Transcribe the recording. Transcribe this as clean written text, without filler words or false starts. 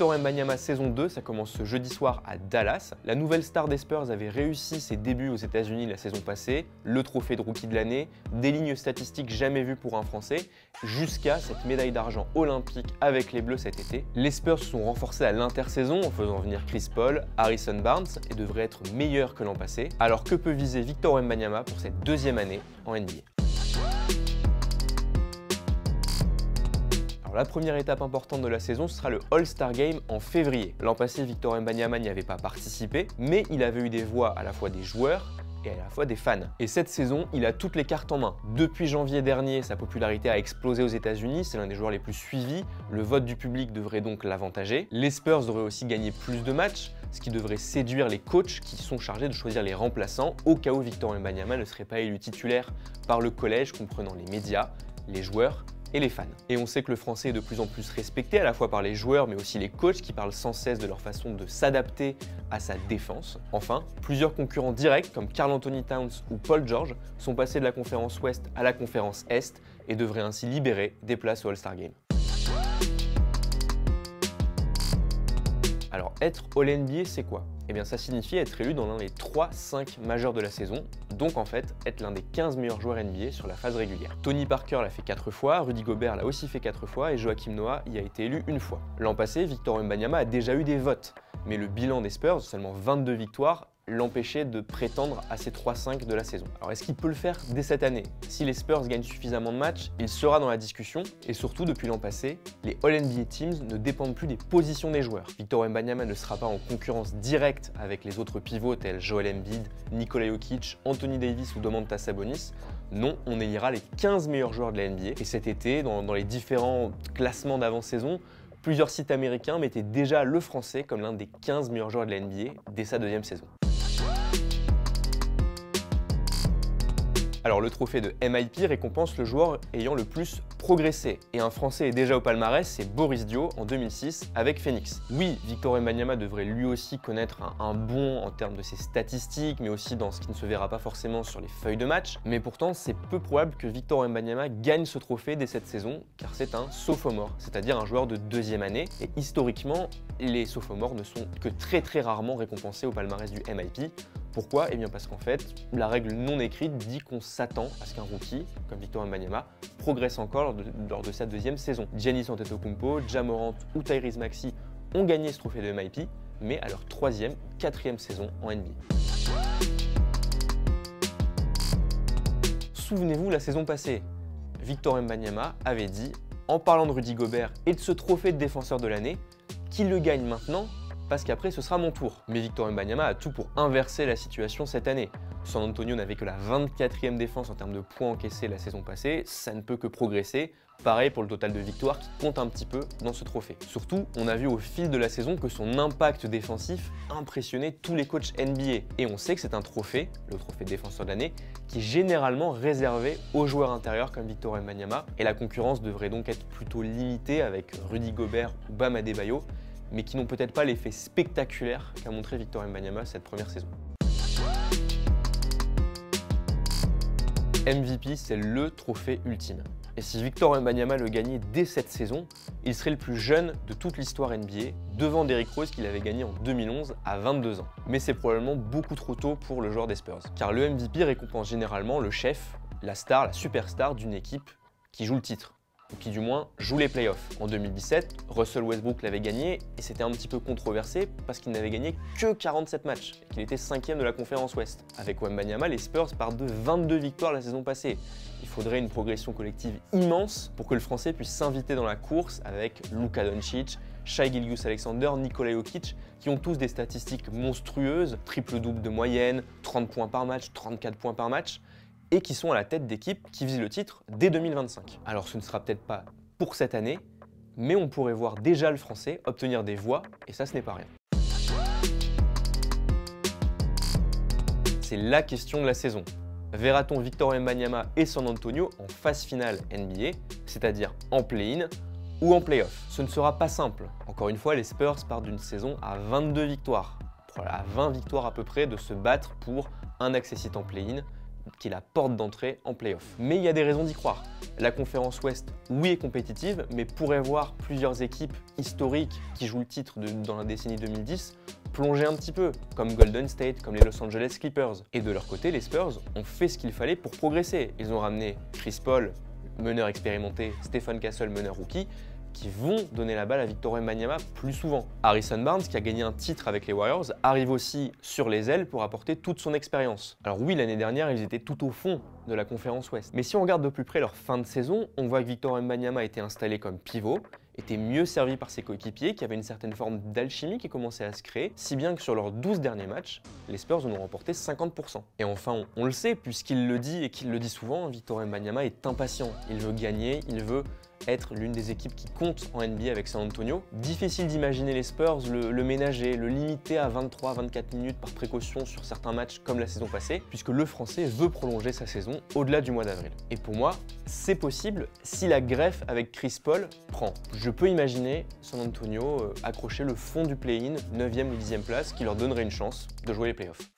Victor Wembanyama saison 2, ça commence ce jeudi soir à Dallas. La nouvelle star des Spurs avait réussi ses débuts aux États-Unis la saison passée, le trophée de rookie de l'année, des lignes statistiques jamais vues pour un Français, jusqu'à cette médaille d'argent olympique avec les Bleus cet été. Les Spurs se sont renforcés à l'intersaison en faisant venir Chris Paul, Harrison Barnes et devraient être meilleurs que l'an passé. Alors que peut viser Victor Wembanyama pour cette deuxième année en NBA? Alors, la première étape importante de la saison, ce sera le All-Star Game en février. L'an passé, Victor Wembanyama n'y avait pas participé, mais il avait eu des voix à la fois des joueurs et à la fois des fans. Et cette saison, il a toutes les cartes en main. Depuis janvier dernier, sa popularité a explosé aux États-Unis, c'est l'un des joueurs les plus suivis, le vote du public devrait donc l'avantager. Les Spurs devraient aussi gagner plus de matchs, ce qui devrait séduire les coachs qui sont chargés de choisir les remplaçants au cas où Victor Wembanyama ne serait pas élu titulaire par le collège comprenant les médias, les joueurs et les fans. Et on sait que le français est de plus en plus respecté à la fois par les joueurs mais aussi les coachs qui parlent sans cesse de leur façon de s'adapter à sa défense. Enfin, plusieurs concurrents directs comme Karl Anthony Towns ou Paul George sont passés de la conférence Ouest à la conférence Est et devraient ainsi libérer des places au All-Star Game. Alors, être All-NBA, c'est quoi? Eh bien, ça signifie être élu dans l'un des 3-5 majeurs de la saison, donc en fait, être l'un des 15 meilleurs joueurs NBA sur la phase régulière. Tony Parker l'a fait 4 fois, Rudy Gobert l'a aussi fait 4 fois et Joakim Noah y a été élu 1 fois. L'an passé, Victor Wembanyama a déjà eu des votes, mais le bilan des Spurs, seulement 22 victoires, l'empêchait de prétendre à ces 3-5 de la saison. Alors est-ce qu'il peut le faire dès cette année? Si les Spurs gagnent suffisamment de matchs, il sera dans la discussion et surtout depuis l'an passé, les All-NBA Teams ne dépendent plus des positions des joueurs. Victor Wembanyama ne sera pas en concurrence directe avec les autres pivots tels Joel Embiid, Nikola Jokic, Anthony Davis ou Domantas Sabonis. Non, on élira les 15 meilleurs joueurs de la NBA et cet été, dans les différents classements d'avant-saison, plusieurs sites américains mettaient déjà le français comme l'un des 15 meilleurs joueurs de la NBA dès sa deuxième saison. Alors le trophée de MIP récompense le joueur ayant le plus progressé. Et un Français est déjà au palmarès, c'est Boris Dio en 2006 avec Phoenix. Oui, Victor Wembanyama devrait lui aussi connaître un bond en termes de ses statistiques, mais aussi dans ce qui ne se verra pas forcément sur les feuilles de match. Mais pourtant, c'est peu probable que Victor Wembanyama gagne ce trophée dès cette saison, car c'est un sophomore, c'est-à-dire un joueur de deuxième année. Et historiquement, les sophomores ne sont que très rarement récompensés au palmarès du MIP. Pourquoi? Eh bien parce qu'en fait, la règle non écrite dit qu'on s'attend à ce qu'un rookie, comme Victor Wembanyama, progresse encore lors de sa deuxième saison. Giannis Antetokounmpo, Ja Morant ou Tyrese Maxey ont gagné ce trophée de MIP, mais à leur 3e, 4e saison en NBA. Souvenez-vous, la saison passée, Victor Wembanyama avait dit, en parlant de Rudy Gobert et de ce trophée de défenseur de l'année, qu'il le gagne maintenant parce qu'après ce sera mon tour. Mais Victor Wembanyama a tout pour inverser la situation cette année. San Antonio n'avait que la 24e défense en termes de points encaissés la saison passée, ça ne peut que progresser. Pareil pour le total de victoires qui compte un petit peu dans ce trophée. Surtout, on a vu au fil de la saison que son impact défensif impressionnait tous les coachs NBA. Et on sait que c'est un trophée, le trophée de défenseur de l'année, qui est généralement réservé aux joueurs intérieurs comme Victor Wembanyama. Et la concurrence devrait donc être plutôt limitée avec Rudy Gobert ou Bam Adebayo, mais qui n'ont peut-être pas l'effet spectaculaire qu'a montré Victor Wembanyama cette première saison. MVP, c'est le trophée ultime. Et si Victor Wembanyama le gagnait dès cette saison, il serait le plus jeune de toute l'histoire NBA, devant Derrick Rose qu'il avait gagné en 2011 à 22 ans. Mais c'est probablement beaucoup trop tôt pour le joueur des Spurs, car le MVP récompense généralement le chef, la star, la superstar d'une équipe qui joue le titre, ou qui du moins joue les playoffs. En 2017, Russell Westbrook l'avait gagné et c'était un petit peu controversé parce qu'il n'avait gagné que 47 matchs et qu'il était 5e de la conférence Ouest. Avec Wembanyama, les Spurs partent de 22 victoires la saison passée. Il faudrait une progression collective immense pour que le Français puisse s'inviter dans la course avec Luka Doncic, Shai Gilgeous-Alexander, Nikola Jokic, qui ont tous des statistiques monstrueuses, triple-double de moyenne, 30 points par match, 34 points par match, et qui sont à la tête d'équipes qui visent le titre dès 2025. Alors ce ne sera peut-être pas pour cette année, mais on pourrait voir déjà le Français obtenir des voix, et ça ce n'est pas rien. C'est la question de la saison. Verra-t-on Victor Wembanyama et San Antonio en phase finale NBA, c'est-à-dire en play-in ou en play-off? Ce ne sera pas simple. Encore une fois, les Spurs partent d'une saison à 22 victoires, à 20 victoires à peu près de se battre pour un access hit en play-in qui est la porte d'entrée en playoff. Mais il y a des raisons d'y croire. La conférence Ouest, oui, est compétitive, mais pourrait voir plusieurs équipes historiques qui jouent le titre dans la décennie 2010 plonger un petit peu, comme Golden State, comme les Los Angeles Clippers. Et de leur côté, les Spurs ont fait ce qu'il fallait pour progresser. Ils ont ramené Chris Paul, meneur expérimenté, Stephen Castle, meneur rookie, qui vont donner la balle à Victor Wembanyama plus souvent. Harrison Barnes, qui a gagné un titre avec les Warriors, arrive aussi sur les ailes pour apporter toute son expérience. Alors oui, l'année dernière, ils étaient tout au fond de la conférence Ouest. Mais si on regarde de plus près leur fin de saison, on voit que Victor Wembanyama était installé comme pivot, était mieux servi par ses coéquipiers, qui avaient une certaine forme d'alchimie qui commençait à se créer, si bien que sur leurs 12 derniers matchs, les Spurs en ont remporté 50%. Et enfin, on le sait, puisqu'il le dit et qu'il le dit souvent, Victor Wembanyama est impatient. Il veut gagner, il veut être l'une des équipes qui compte en NBA avec San Antonio. Difficile d'imaginer les Spurs le ménager, le limiter à 23-24 minutes par précaution sur certains matchs comme la saison passée, puisque le Français veut prolonger sa saison au-delà du mois d'avril. Et pour moi, c'est possible si la greffe avec Chris Paul prend. Je peux imaginer San Antonio accrocher le fond du play-in, 9e ou 10e place, qui leur donnerait une chance de jouer les playoffs.